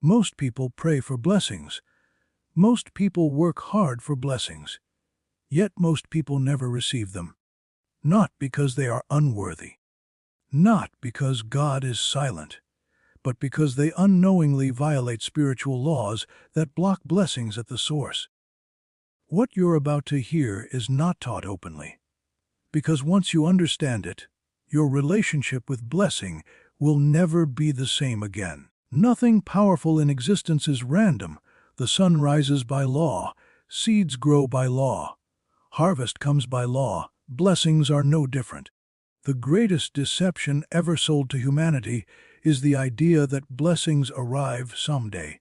Most people pray for blessings. Most people work hard for blessings. Yet most people never receive them. Not because they are unworthy. Not because God is silent, but because they unknowingly violate spiritual laws that block blessings at the source. What you're about to hear is not taught openly, because once you understand it, your relationship with blessing will never be the same again. Nothing powerful in existence is random. The sun rises by law, seeds grow by law, harvest comes by law. Blessings are no different. The greatest deception ever sold to humanity is the idea that blessings arrive someday,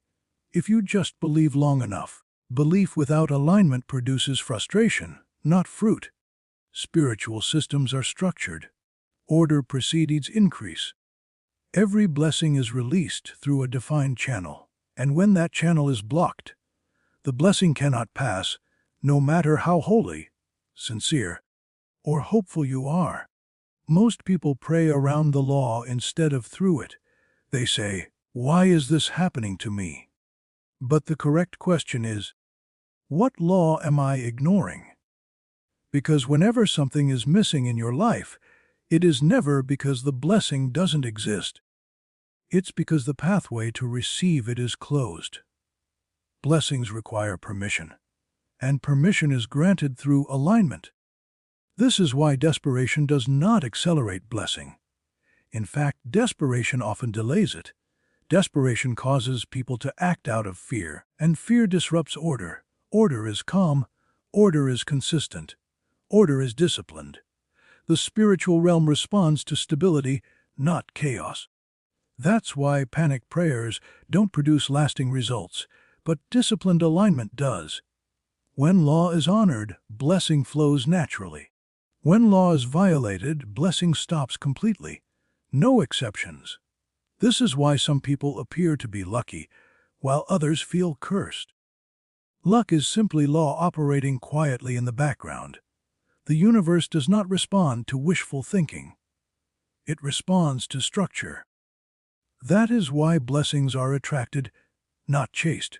if you just believe long enough. Belief without alignment produces frustration, not fruit. Spiritual systems are structured. Order precedes increase. Every blessing is released through a defined channel, and when that channel is blocked, the blessing cannot pass, no matter how holy, sincere, or hopeful you are. Most people pray around the law instead of through it. They say, "Why is this happening to me?" But the correct question is, what law am I ignoring? Because whenever something is missing in your life, it is never because the blessing doesn't exist. It's because the pathway to receive it is closed. Blessings require permission, and permission is granted through alignment. This is why desperation does not accelerate blessing. In fact, desperation often delays it. Desperation causes people to act out of fear, and fear disrupts order. Order is calm, order is consistent, order is disciplined. The spiritual realm responds to stability, not chaos. That's why panic prayers don't produce lasting results, but disciplined alignment does. When law is honored, blessing flows naturally. When law is violated, blessing stops completely. No exceptions. This is why some people appear to be lucky, while others feel cursed. Luck is simply law operating quietly in the background. The universe does not respond to wishful thinking. It responds to structure. That is why blessings are attracted, not chased.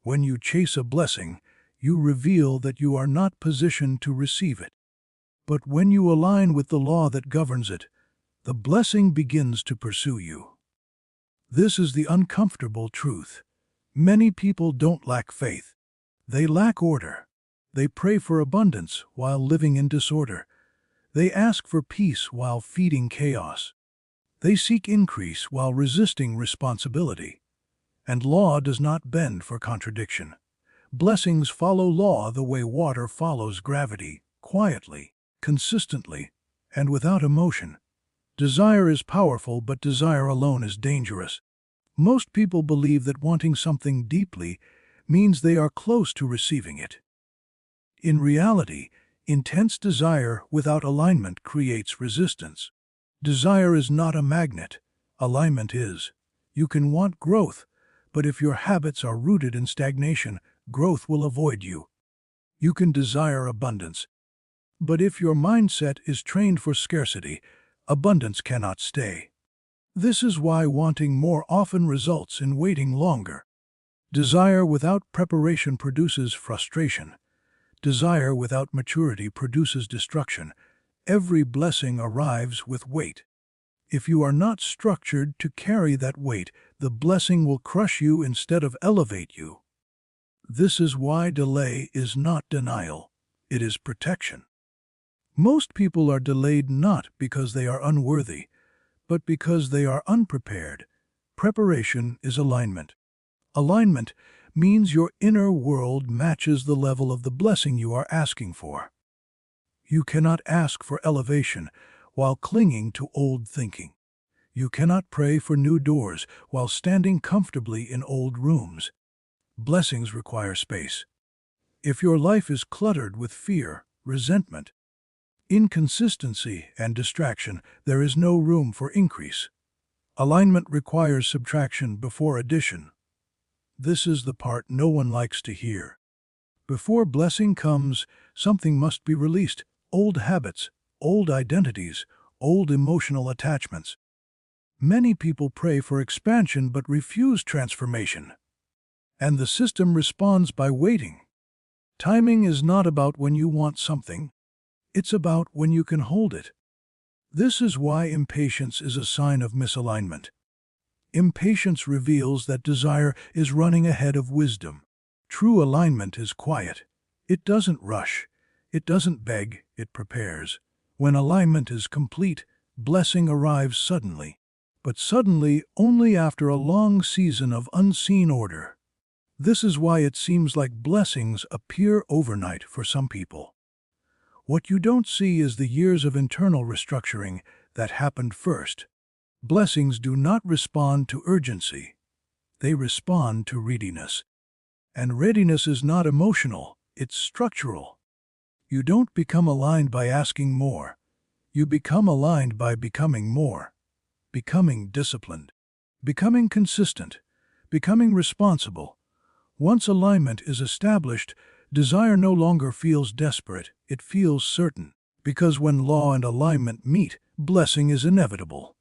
When you chase a blessing, you reveal that you are not positioned to receive it. But when you align with the law that governs it, the blessing begins to pursue you. This is the uncomfortable truth. Many people don't lack faith. They lack order. They pray for abundance while living in disorder. They ask for peace while feeding chaos. They seek increase while resisting responsibility. And law does not bend for contradiction. Blessings follow law the way water follows gravity, quietly, consistently, and without emotion. Desire is powerful, but desire alone is dangerous. Most people believe that wanting something deeply means they are close to receiving it. In reality, intense desire without alignment creates resistance. Desire is not a magnet. Alignment is. You can want growth, but if your habits are rooted in stagnation, growth will avoid you. You can desire abundance, but if your mindset is trained for scarcity, abundance cannot stay. This is why wanting more often results in waiting longer. Desire without preparation produces frustration. Desire without maturity produces destruction. Every blessing arrives with weight. If you are not structured to carry that weight, the blessing will crush you instead of elevate you. This is why delay is not denial, it is protection. Most people are delayed not because they are unworthy, but because they are unprepared. Preparation is alignment. Alignment means your inner world matches the level of the blessing you are asking for. You cannot ask for elevation while clinging to old thinking. You cannot pray for new doors while standing comfortably in old rooms. Blessings require space. If your life is cluttered with fear, resentment, inconsistency, and distraction, there is no room for increase. Alignment requires subtraction before addition. This is the part no one likes to hear. Before blessing comes, something must be released. Old habits, old identities, old emotional attachments. Many people pray for expansion but refuse transformation. And the system responds by waiting. Timing is not about when you want something. It's about when you can hold it. This is why impatience is a sign of misalignment. Impatience reveals that desire is running ahead of wisdom. True alignment is quiet. It doesn't rush. It doesn't beg. It prepares. When alignment is complete, blessing arrives suddenly. But suddenly only after a long season of unseen order. This is why it seems like blessings appear overnight for some people. What you don't see is the years of internal restructuring that happened first. Blessings do not respond to urgency. They respond to readiness. And readiness is not emotional, it's structural. You don't become aligned by asking more. You become aligned by becoming more. Becoming disciplined. Becoming consistent. Becoming responsible. Once alignment is established, desire no longer feels desperate, it feels certain. Because when law and alignment meet, blessing is inevitable.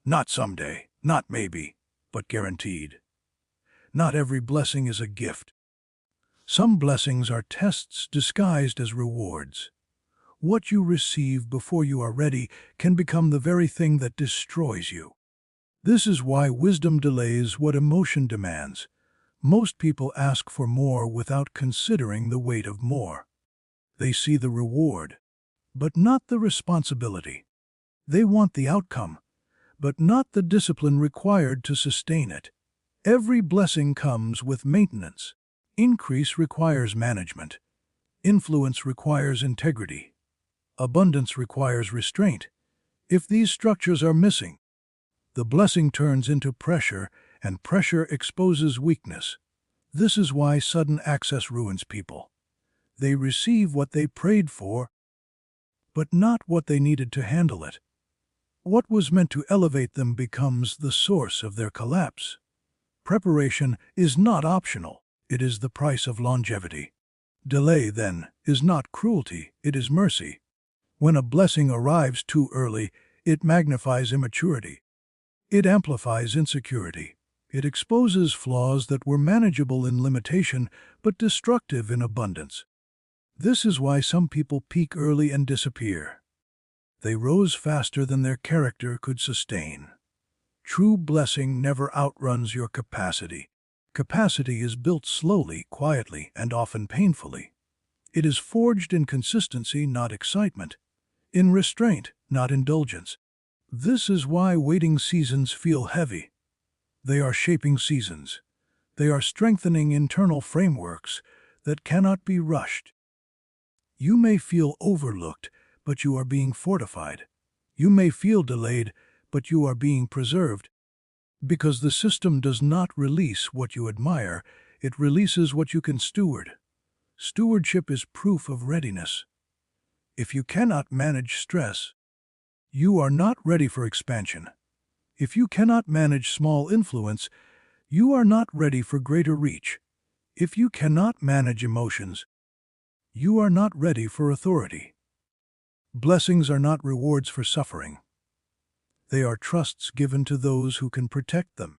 Not someday, not maybe, but guaranteed. Not every blessing is a gift. Some blessings are tests disguised as rewards. What you receive before you are ready can become the very thing that destroys you. This is why wisdom delays what emotion demands. Most people ask for more without considering the weight of more. They see the reward, but not the responsibility. They want the outcome, but not the discipline required to sustain it. Every blessing comes with maintenance. Increase requires management. Influence requires integrity. Abundance requires restraint. If these structures are missing, the blessing turns into pressure, and pressure exposes weakness. This is why sudden access ruins people. They receive what they prayed for, but not what they needed to handle it. What was meant to elevate them becomes the source of their collapse. Preparation is not optional. It is the price of longevity. Delay, then, is not cruelty, it is mercy. When a blessing arrives too early, it magnifies immaturity. It amplifies insecurity. It exposes flaws that were manageable in limitation but destructive in abundance. This is why some people peak early and disappear. They rose faster than their character could sustain. True blessing never outruns your capacity. Capacity is built slowly, quietly, and often painfully. It is forged in consistency, not excitement. In restraint, not indulgence. This is why waiting seasons feel heavy. They are shaping seasons. They are strengthening internal frameworks that cannot be rushed. You may feel overlooked, but you are being fortified. You may feel delayed, but you are being preserved. Because the system does not release what you admire, it releases what you can steward. Stewardship is proof of readiness. If you cannot manage stress, you are not ready for expansion. If you cannot manage small influence, you are not ready for greater reach. If you cannot manage emotions, you are not ready for authority. Blessings are not rewards for suffering. They are trusts given to those who can protect them.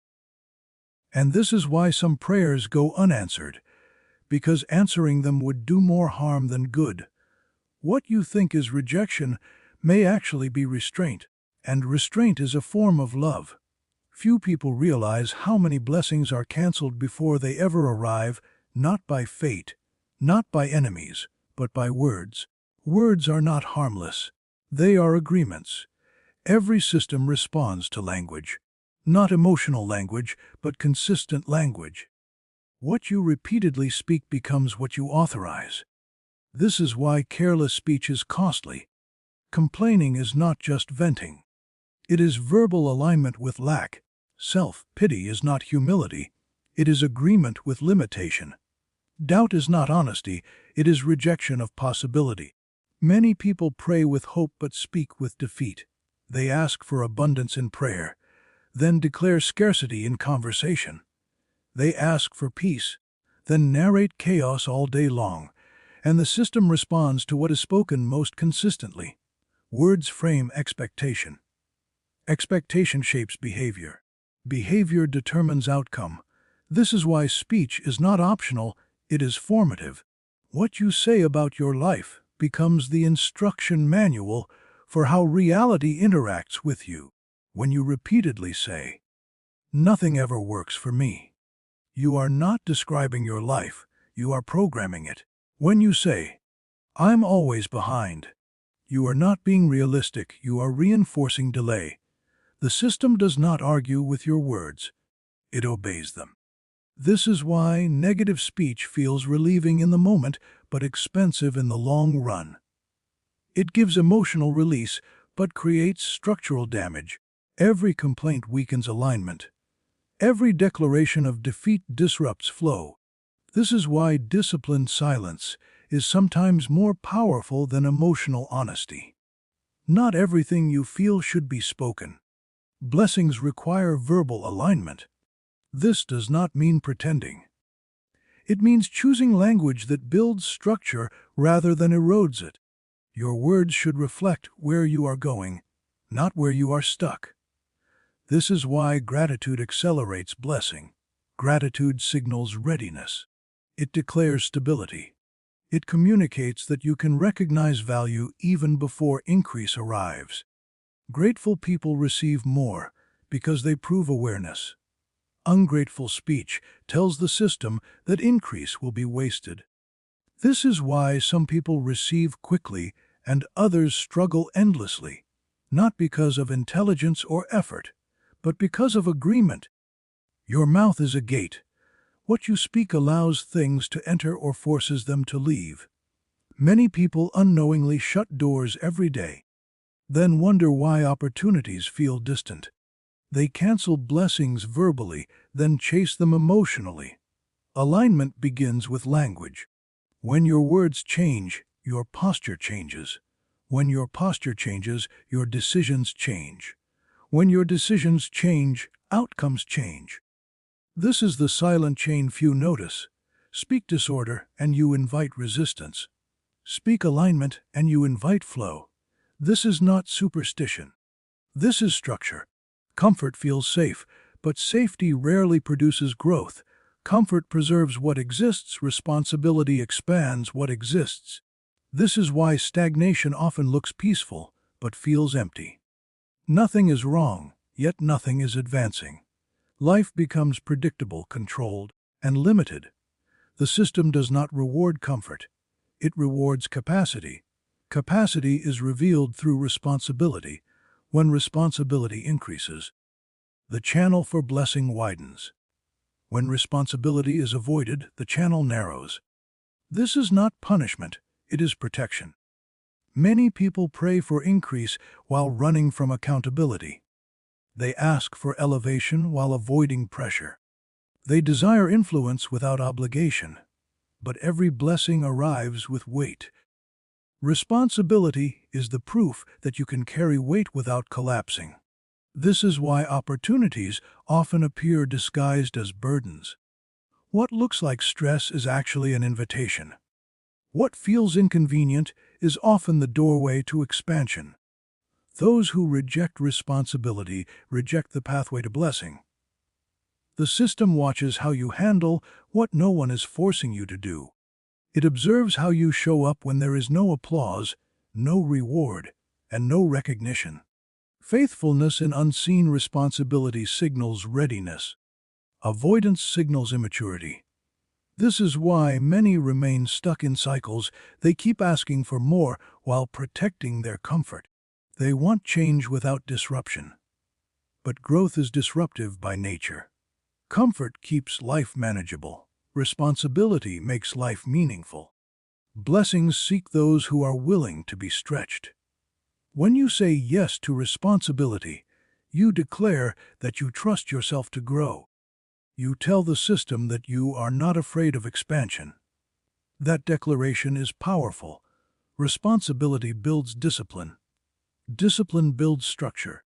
And this is why some prayers go unanswered, because answering them would do more harm than good. What you think is rejection may actually be restraint, and restraint is a form of love. Few people realize how many blessings are canceled before they ever arrive, not by fate, not by enemies, but by words. Words are not harmless. They are agreements. Every system responds to language. Not emotional language, but consistent language. What you repeatedly speak becomes what you authorize. This is why careless speech is costly. Complaining is not just venting. It is verbal alignment with lack. Self-pity is not humility. It is agreement with limitation. Doubt is not honesty. It is rejection of possibility. Many people pray with hope but speak with defeat. They ask for abundance in prayer, then declare scarcity in conversation. They ask for peace, then narrate chaos all day long, and the system responds to what is spoken most consistently. Words frame expectation. Expectation shapes behavior. Behavior determines outcome. This is why speech is not optional, it is formative. What you say about your life becomes the instruction manual for how reality interacts with you. When you repeatedly say, "Nothing ever works for me," you are not describing your life, you are programming it. When you say, "I'm always behind," you are not being realistic, you are reinforcing delay. The system does not argue with your words, it obeys them. This is why negative speech feels relieving in the moment, but expensive in the long run. It gives emotional release, but creates structural damage. Every complaint weakens alignment. Every declaration of defeat disrupts flow. This is why disciplined silence is sometimes more powerful than emotional honesty. Not everything you feel should be spoken. Blessings require verbal alignment. This does not mean pretending. It means choosing language that builds structure rather than erodes it. Your words should reflect where you are going, not where you are stuck. This is why gratitude accelerates blessing. Gratitude signals readiness. It declares stability. It communicates that you can recognize value even before increase arrives. Grateful people receive more because they prove awareness. Ungrateful speech tells the system that increase will be wasted. This is why some people receive quickly and others struggle endlessly, not because of intelligence or effort, but because of agreement. Your mouth is a gate. What you speak allows things to enter or forces them to leave. Many people unknowingly shut doors every day, then wonder why opportunities feel distant. They cancel blessings verbally, then chase them emotionally. Alignment begins with language. When your words change, your posture changes. When your posture changes, your decisions change. When your decisions change, outcomes change. This is the silent chain few notice. Speak disorder and you invite resistance. Speak alignment and you invite flow. This is not superstition. This is structure. Comfort feels safe, but safety rarely produces growth. Comfort preserves what exists, responsibility expands what exists. This is why stagnation often looks peaceful, but feels empty. Nothing is wrong, yet nothing is advancing. Life becomes predictable, controlled, and limited. The system does not reward comfort. It rewards capacity. Capacity is revealed through responsibility. When responsibility increases, the channel for blessing widens. When responsibility is avoided, the channel narrows. This is not punishment, it is protection. Many people pray for increase while running from accountability. They ask for elevation while avoiding pressure. They desire influence without obligation. But every blessing arrives with weight. Responsibility is the proof that you can carry weight without collapsing. This is why opportunities often appear disguised as burdens. What looks like stress is actually an invitation. What feels inconvenient is often the doorway to expansion. Those who reject responsibility reject the pathway to blessing. The system watches how you handle what no one is forcing you to do. It observes how you show up when there is no applause, no reward, and no recognition. Faithfulness in unseen responsibility signals readiness. Avoidance signals immaturity. This is why many remain stuck in cycles. They keep asking for more while protecting their comfort. They want change without disruption. But growth is disruptive by nature. Comfort keeps life manageable. Responsibility makes life meaningful. Blessings seek those who are willing to be stretched. When you say yes to responsibility, you declare that you trust yourself to grow. You tell the system that you are not afraid of expansion. That declaration is powerful. Responsibility builds discipline. Discipline builds structure.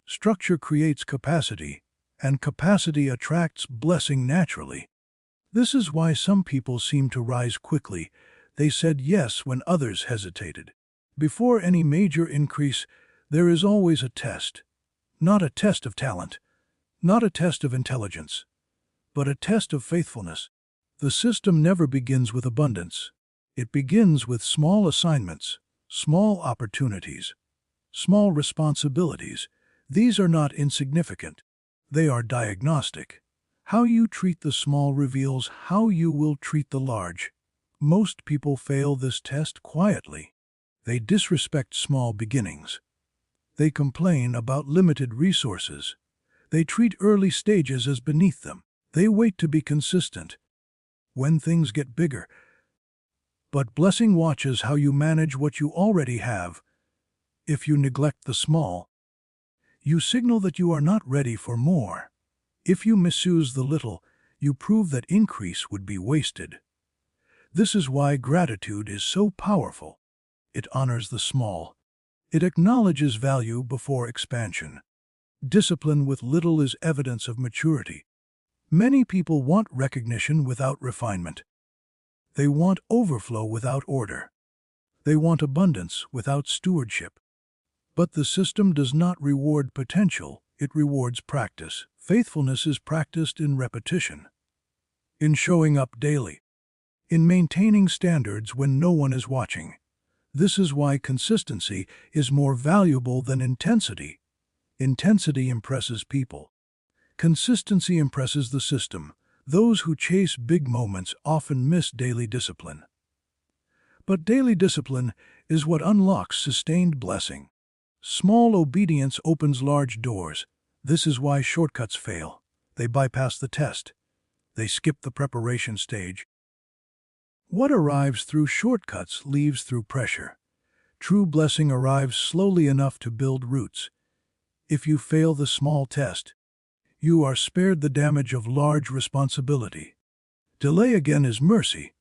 Structure creates capacity, and capacity attracts blessing naturally. This is why some people seem to rise quickly. They said yes when others hesitated. Before any major increase, there is always a test. Not a test of talent, not a test of intelligence, but a test of faithfulness. The system never begins with abundance. It begins with small assignments, small opportunities, small responsibilities. These are not insignificant. They are diagnostic. How you treat the small reveals how you will treat the large. Most people fail this test quietly. They disrespect small beginnings. They complain about limited resources. They treat early stages as beneath them. They wait to be consistent when things get bigger. But blessing watches how you manage what you already have. If you neglect the small, you signal that you are not ready for more. If you misuse the little, you prove that increase would be wasted. This is why gratitude is so powerful. It honors the small. It acknowledges value before expansion. Discipline with little is evidence of maturity. Many people want recognition without refinement. They want overflow without order. They want abundance without stewardship. But the system does not reward potential, it rewards practice. Faithfulness is practiced in repetition, in showing up daily, in maintaining standards when no one is watching. This is why consistency is more valuable than intensity. Intensity impresses people. Consistency impresses the system. Those who chase big moments often miss daily discipline. But daily discipline is what unlocks sustained blessing. Small obedience opens large doors. This is why shortcuts fail. They bypass the test. They skip the preparation stage. What arrives through shortcuts leaves through pressure. True blessing arrives slowly enough to build roots. If you fail the small test, you are spared the damage of large responsibility. Delay again is mercy.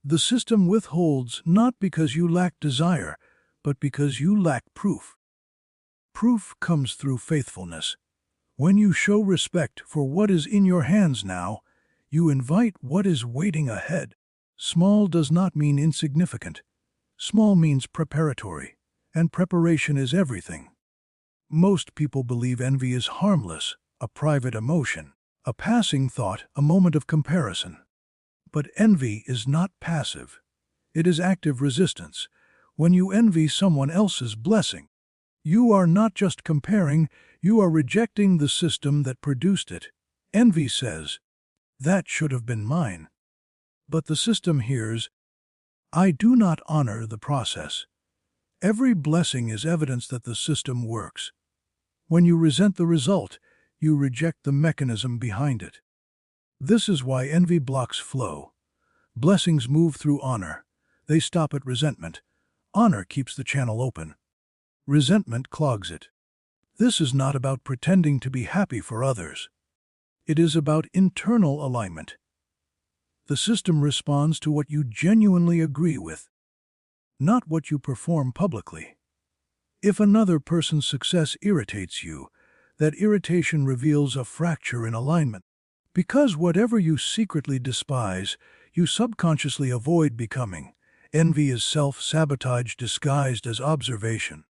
The system withholds not because you lack desire, but because you lack proof. Proof comes through faithfulness. When you show respect for what is in your hands now, you invite what is waiting ahead. Small does not mean insignificant. Small means preparatory, and preparation is everything. Most people believe envy is harmless, a private emotion, a passing thought, a moment of comparison. But envy is not passive. It is active resistance. When you envy someone else's blessing, you are not just comparing, you are rejecting the system that produced it. Envy says, "That should have been mine." But the system hears, "I do not honor the process." Every blessing is evidence that the system works. When you resent the result, you reject the mechanism behind it. This is why envy blocks flow. Blessings move through honor. They stop at resentment. Honor keeps the channel open. Resentment clogs it. This is not about pretending to be happy for others. It is about internal alignment. The system responds to what you genuinely agree with, not what you perform publicly. If another person's success irritates you, that irritation reveals a fracture in alignment. Because whatever you secretly despise, you subconsciously avoid becoming. Envy is self-sabotage disguised as observation.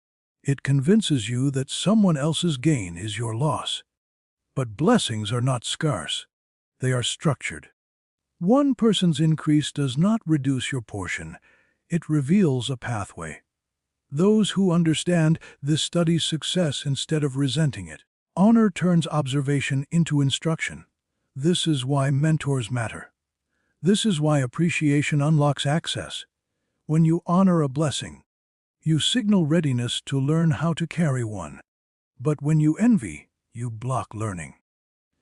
It convinces you that someone else's gain is your loss. But blessings are not scarce. They are structured. One person's increase does not reduce your portion. It reveals a pathway. Those who understand this study success instead of resenting it. Honor turns observation into instruction. This is why mentors matter. This is why appreciation unlocks access. When you honor a blessing, you signal readiness to learn how to carry one. But when you envy, you block learning.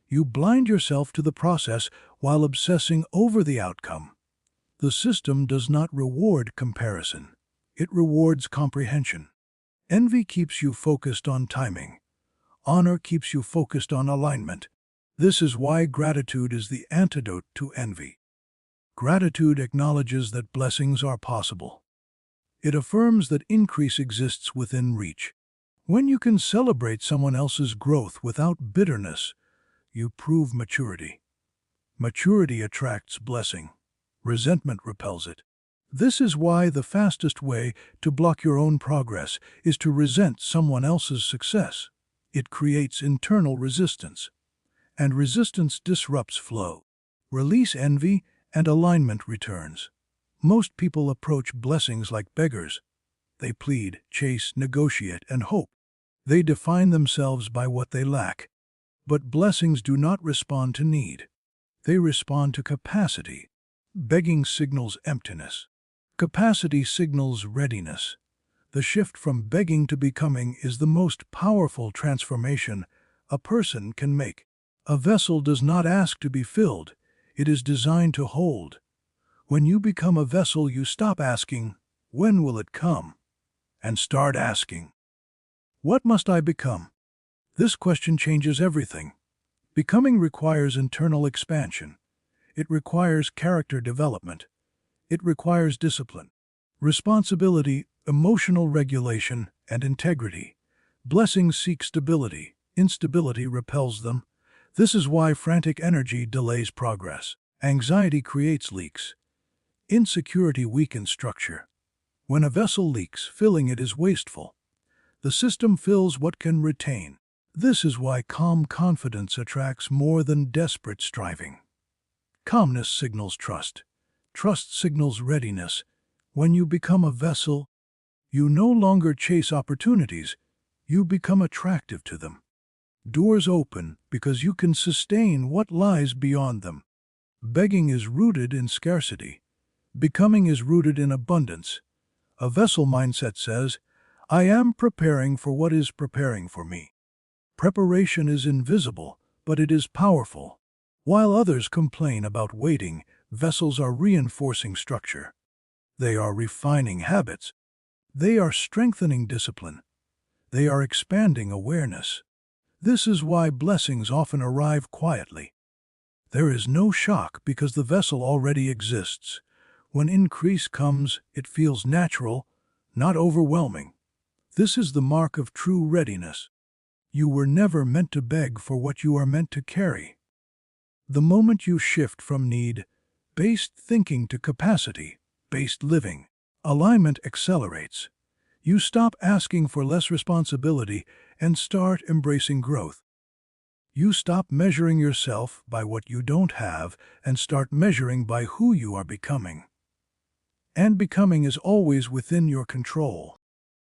You blind yourself to the process while obsessing over the outcome. The system does not reward comparison. It rewards comprehension. Envy keeps you focused on timing. Honor keeps you focused on alignment. This is why gratitude is the antidote to envy. Gratitude acknowledges that blessings are possible. It affirms that increase exists within reach. When you can celebrate someone else's growth without bitterness, you prove maturity. Maturity attracts blessing. Resentment repels it. This is why the fastest way to block your own progress is to resent someone else's success. It creates internal resistance, and resistance disrupts flow. Release envy, and alignment returns. Most people approach blessings like beggars. They plead, chase, negotiate, and hope. They define themselves by what they lack. But blessings do not respond to need. They respond to capacity. Begging signals emptiness. Capacity signals readiness. The shift from begging to becoming is the most powerful transformation a person can make. A vessel does not ask to be filled. It is designed to hold. When you become a vessel, you stop asking, "When will it come?" and start asking, "What must I become?" This question changes everything. Becoming requires internal expansion. It requires character development. It requires discipline, responsibility, emotional regulation, and integrity. Blessings seek stability. Instability repels them. This is why frantic energy delays progress. Anxiety creates leaks. Insecurity weakens structure. When a vessel leaks, filling it is wasteful. The system fills what can retain. This is why calm confidence attracts more than desperate striving. Calmness signals trust. Trust signals readiness. When you become a vessel, you no longer chase opportunities, you become attractive to them. Doors open because you can sustain what lies beyond them. Begging is rooted in scarcity. Becoming is rooted in abundance. A vessel mindset says, "I am preparing for what is preparing for me." Preparation is invisible, but it is powerful. While others complain about waiting, vessels are reinforcing structure. They are refining habits. They are strengthening discipline. They are expanding awareness. This is why blessings often arrive quietly. There is no shock because the vessel already exists. When increase comes, it feels natural, not overwhelming. This is the mark of true readiness. You were never meant to beg for what you are meant to carry. The moment you shift from need-based thinking to capacity-based living, alignment accelerates. You stop asking for less responsibility and start embracing growth. You stop measuring yourself by what you don't have and start measuring by who you are becoming. And becoming is always within your control.